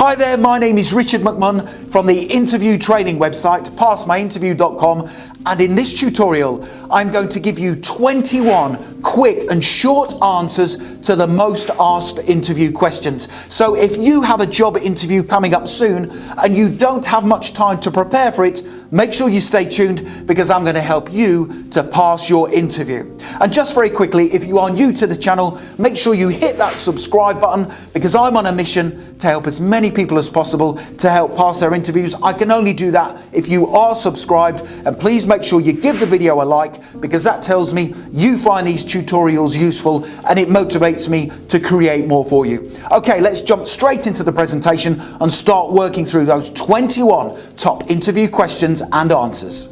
Hi there, my name is Richard McMahon from the interview training website passmyinterview.com, and in this tutorial I'm going to give you 21 quick and short answers to the most asked interview questions. So if you have a job interview coming up soon and you don't have much time to prepare for it, make sure you stay tuned because I'm going to help you to pass your interview. And just very quickly, if you are new to the channel, make sure you hit that subscribe button because I'm on a mission to help as many people as possible to help pass their interviews. I can only do that if you are subscribed, and please make sure you give the video a like because that tells me you find these tutorials useful and it motivates me to create more for you. Okay, let's jump straight into the presentation and start working through those 21 top interview questions and answers.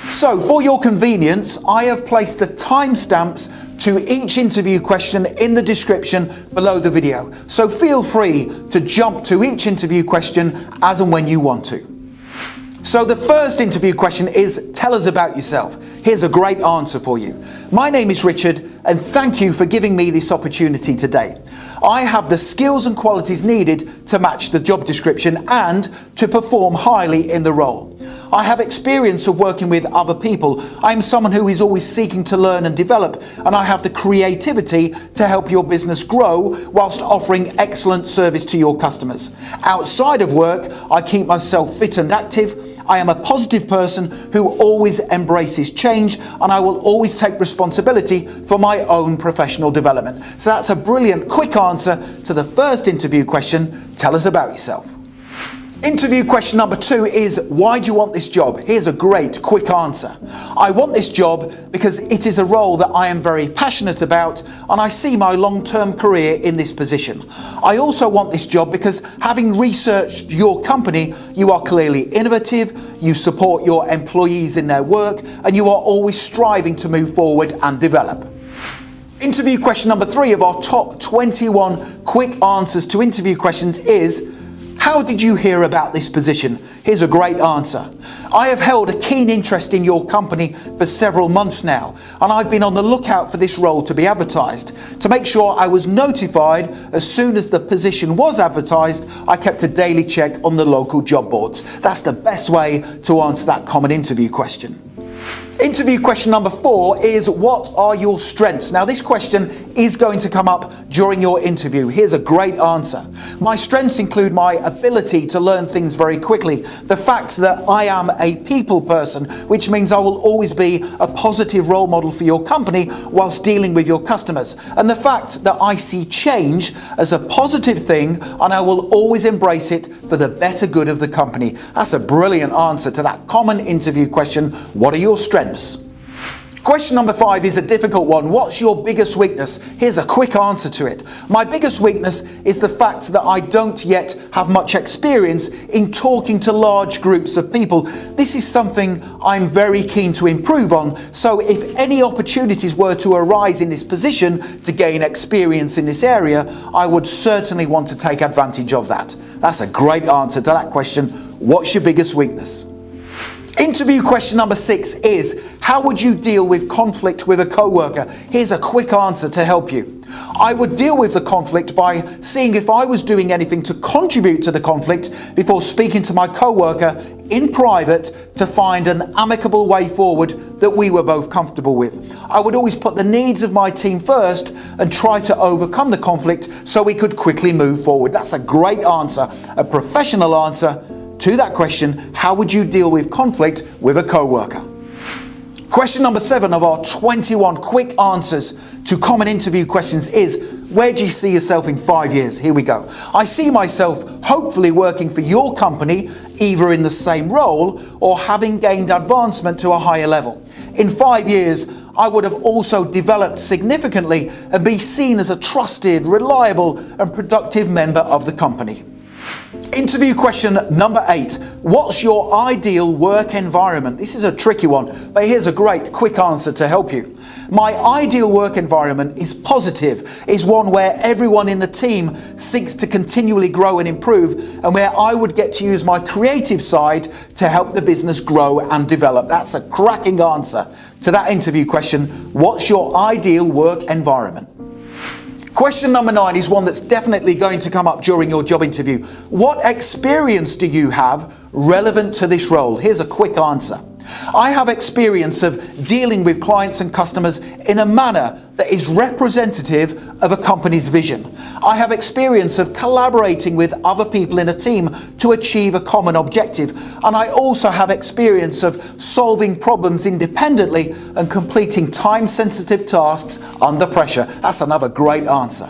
So for your convenience, I have placed the timestamps to each interview question in the description below the video. So feel free to jump to each interview question as and when you want to. So the first interview question is, tell us about yourself. Here's a great answer for you. My name is Richard and thank you for giving me this opportunity today. I have the skills and qualities needed to match the job description and to perform highly in the role. I have experience of working with other people. I am someone who is always seeking to learn and develop, and I have the creativity to help your business grow whilst offering excellent service to your customers. Outside of work, I keep myself fit and active. I am a positive person who always embraces change, and I will always take responsibility for my own professional development. So that's a brilliant quick answer to the first interview question. Tell us about yourself. Interview question number 2 is, why do you want this job? Here's a great quick answer. I want this job because it is a role that I am very passionate about and I see my long-term career in this position. I also want this job because, having researched your company, you are clearly innovative, you support your employees in their work, and you are always striving to move forward and develop. Interview question number 3 of our top 21 quick answers to interview questions is, how did you hear about this position? Here's a great answer. I have held a keen interest in your company for several months now, and I've been on the lookout for this role to be advertised. To make sure I was notified as soon as the position was advertised, I kept a daily check on the local job boards. That's the best way to answer that common interview question. Interview question number 4 is, what are your strengths? Now this question is going to come up during your interview. Here's a great answer. My strengths include my ability to learn things very quickly, the fact that I am a people person, which means I will always be a positive role model for your company whilst dealing with your customers, and the fact that I see change as a positive thing and I will always embrace it for the better good of the company. That's a brilliant answer to that common interview question. What are your strengths? Question number 5 is a difficult one. What's your biggest weakness? Here's a quick answer to it. My biggest weakness is the fact that I don't yet have much experience in talking to large groups of people. This is something I'm very keen to improve on. So if any opportunities were to arise in this position to gain experience in this area, I would certainly want to take advantage of that. That's a great answer to that question. What's your biggest weakness? Interview question number 6 is, how would you deal with conflict with a co-worker? Here's a quick answer to help you. I would deal with the conflict by seeing if I was doing anything to contribute to the conflict before speaking to my co-worker in private to find an amicable way forward that we were both comfortable with. I would always put the needs of my team first and try to overcome the conflict so we could quickly move forward. That's a great answer, a professional answer to that question. How would you deal with conflict with a co-worker? Question number 7 of our 21 quick answers to common interview questions is, where do you see yourself in 5 years? Here we go. I see myself hopefully working for your company, either in the same role or having gained advancement to a higher level. In 5 years, I would have also developed significantly and be seen as a trusted, reliable and productive member of the company. Interview question number 8. What's your ideal work environment? This is a tricky one, but here's a great quick answer to help you. My ideal work environment is positive, is one where everyone in the team seeks to continually grow and improve, and where I would get to use my creative side to help the business grow and develop. That's a cracking answer to that interview question. What's your ideal work environment? Question number 9 is one that's definitely going to come up during your job interview. What experience do you have relevant to this role? Here's a quick answer. I have experience of dealing with clients and customers in a manner that is representative of a company's vision. I have experience of collaborating with other people in a team to achieve a common objective. And I also have experience of solving problems independently and completing time-sensitive tasks under pressure. That's another great answer.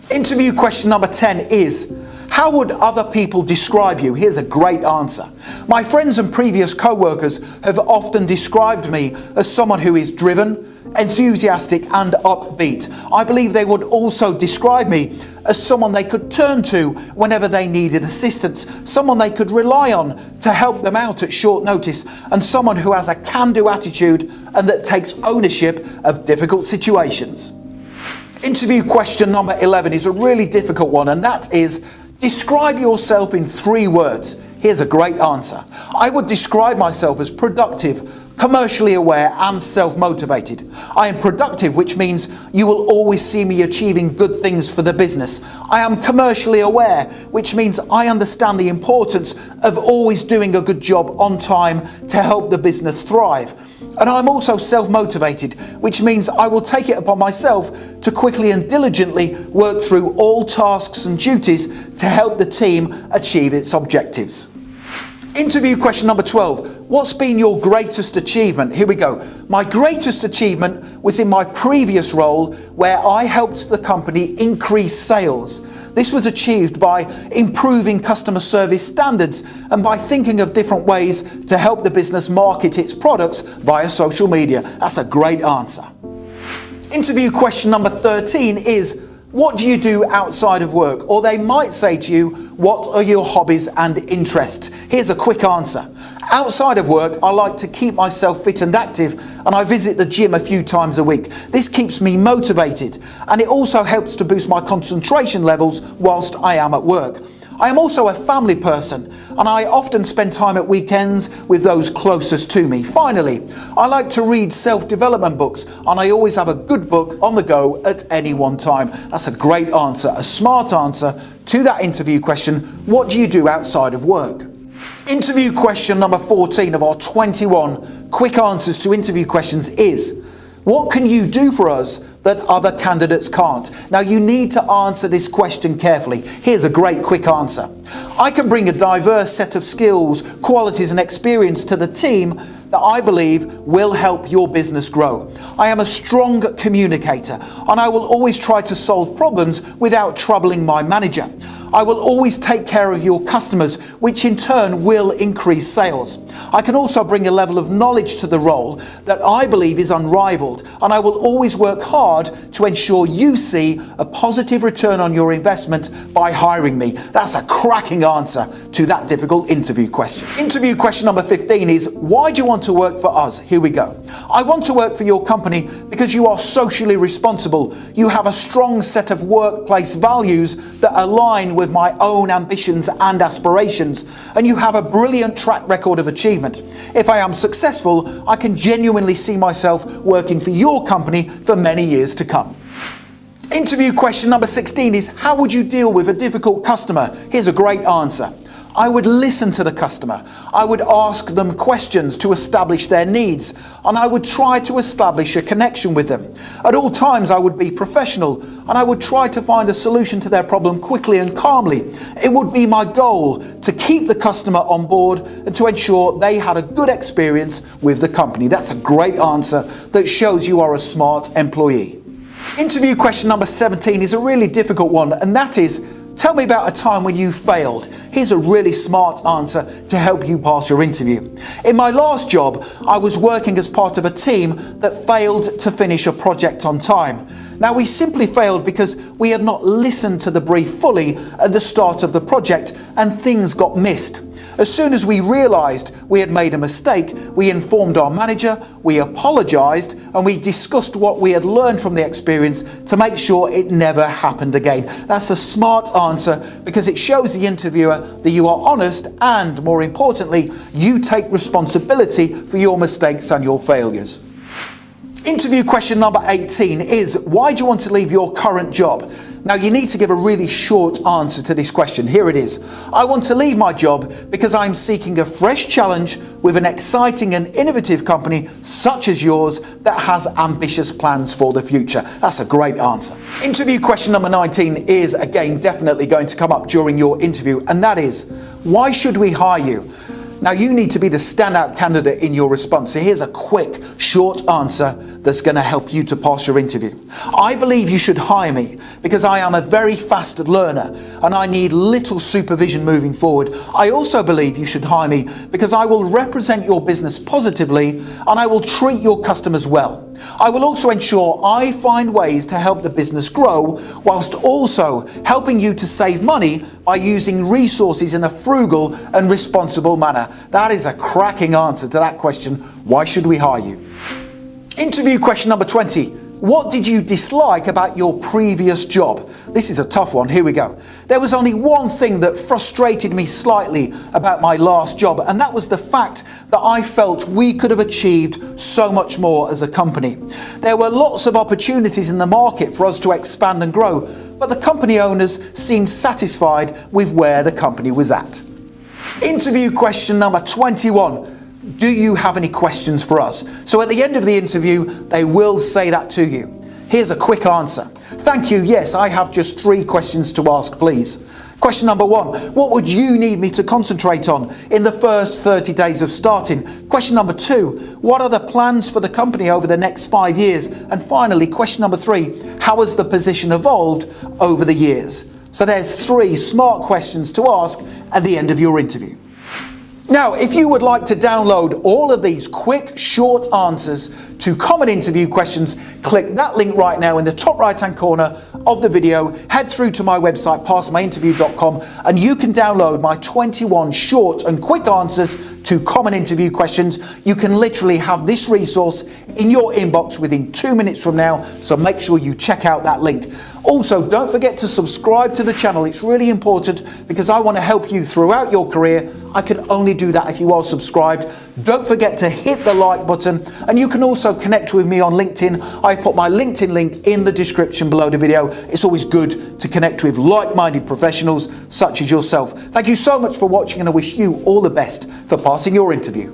Interview question number 10 is, how would other people describe you? Here's a great answer. My friends and previous co-workers have often described me as someone who is driven, enthusiastic and upbeat. I believe they would also describe me as someone they could turn to whenever they needed assistance, someone they could rely on to help them out at short notice, and someone who has a can-do attitude and that takes ownership of difficult situations. Interview question number 11 is a really difficult one, and that is, describe yourself in 3 words. Here's a great answer. I would describe myself as productive, commercially aware and self-motivated. I am productive, which means you will always see me achieving good things for the business. I am commercially aware, which means I understand the importance of always doing a good job on time to help the business thrive. And I'm also self-motivated, which means I will take it upon myself to quickly and diligently work through all tasks and duties to help the team achieve its objectives. Interview question number 12. What's been your greatest achievement? Here we go. My greatest achievement was in my previous role where I helped the company increase sales. This was achieved by improving customer service standards and by thinking of different ways to help the business market its products via social media. That's a great answer. Interview question number 13 is, what do you do outside of work? Or they might say to you, what are your hobbies and interests? Here's a quick answer. Outside of work, I like to keep myself fit and active, and I visit the gym a few times a week. This keeps me motivated, and it also helps to boost my concentration levels whilst I am at work. I am also a family person, and I often spend time at weekends with those closest to me. Finally, I like to read self-development books, and I always have a good book on the go at any one time. That's a great answer, a smart answer to that interview question. What do you do outside of work? Interview question number 14 of our 21 quick answers to interview questions is, what can you do for us that other candidates can't? Now you need to answer this question carefully. Here's a great quick answer. I can bring a diverse set of skills, qualities and experience to the team that I believe will help your business grow. I am a strong communicator, and I will always try to solve problems without troubling my manager. I will always take care of your customers, which in turn will increase sales. I can also bring a level of knowledge to the role that I believe is unrivaled, and I will always work hard to ensure you see a positive return on your investment by hiring me. That's a cracking answer to that difficult interview question. Interview question number 15 is, why do you want to work for us? Here we go. I want to work for your company because you are socially responsible. You have a strong set of workplace values that align with my own ambitions and aspirations, and you have a brilliant track record of achievement. If I am successful, I can genuinely see myself working for your company for many years to come. Interview question number 16 is, how would you deal with a difficult customer? Here's a great answer. I would listen to the customer. I would ask them questions to establish their needs, and I would try to establish a connection with them. At all times I would be professional, and I would try to find a solution to their problem quickly and calmly. It would be my goal to keep the customer on board and to ensure they had a good experience with the company. That's a great answer that shows you are a smart employee. Interview question number 17 is a really difficult one, and that is, tell me about a time when you failed. Here's a really smart answer to help you pass your interview. In my last job, I was working as part of a team that failed to finish a project on time. Now, we simply failed because we had not listened to the brief fully at the start of the project, and things got missed. As soon as we realised we had made a mistake, we informed our manager, we apologised, and we discussed what we had learned from the experience to make sure it never happened again. That's a smart answer because it shows the interviewer that you are honest and, more importantly, you take responsibility for your mistakes and your failures. Interview question number 18 is, why do you want to leave your current job? Now you need to give a really short answer to this question. Here it is. I want to leave my job because I'm seeking a fresh challenge with an exciting and innovative company such as yours that has ambitious plans for the future. That's a great answer. Interview question number 19 is again definitely going to come up during your interview, and that is, why should we hire you? Now you need to be the standout candidate in your response. So here's a quick, short answer that's going to help you to pass your interview. I believe you should hire me because I am a very fast learner and I need little supervision moving forward. I also believe you should hire me because I will represent your business positively and I will treat your customers well. I will also ensure I find ways to help the business grow whilst also helping you to save money by using resources in a frugal and responsible manner. That is a cracking answer to that question. Why should we hire you? Interview question number 20. What did you dislike about your previous job? This is a tough one. Here we go. There was only one thing that frustrated me slightly about my last job, and that was the fact that I felt we could have achieved so much more as a company. There were lots of opportunities in the market for us to expand and grow, but the company owners seemed satisfied with where the company was at. Interview question number 21. Do you have any questions for us? So at the end of the interview, they will say that to you. Here's a quick answer. Thank you. Yes, I have just 3 questions to ask, please. Question number 1. What would you need me to concentrate on in the first 30 days of starting? Question number 2. What are the plans for the company over the next 5 years? And finally, question number 3. How has the position evolved over the years? So there's 3 smart questions to ask at the end of your interview. Now, if you would like to download all of these quick, short answers to common interview questions, click that link right now in the top right-hand corner of the video. Head through to my website, passmyinterview.com, and you can download my 21 short and quick answers to common interview questions. You can literally have this resource in your inbox within 2 minutes from now, so make sure you check out that link. Also, don't forget to subscribe to the channel. It's really important because I want to help you throughout your career. I can only do that if you are subscribed. Don't forget to hit the like button, and you can also connect with me on LinkedIn. I put my LinkedIn link in the description below the video. It's always good to connect with like-minded professionals such as yourself. Thank you so much for watching, and I wish you all the best for passing your interview.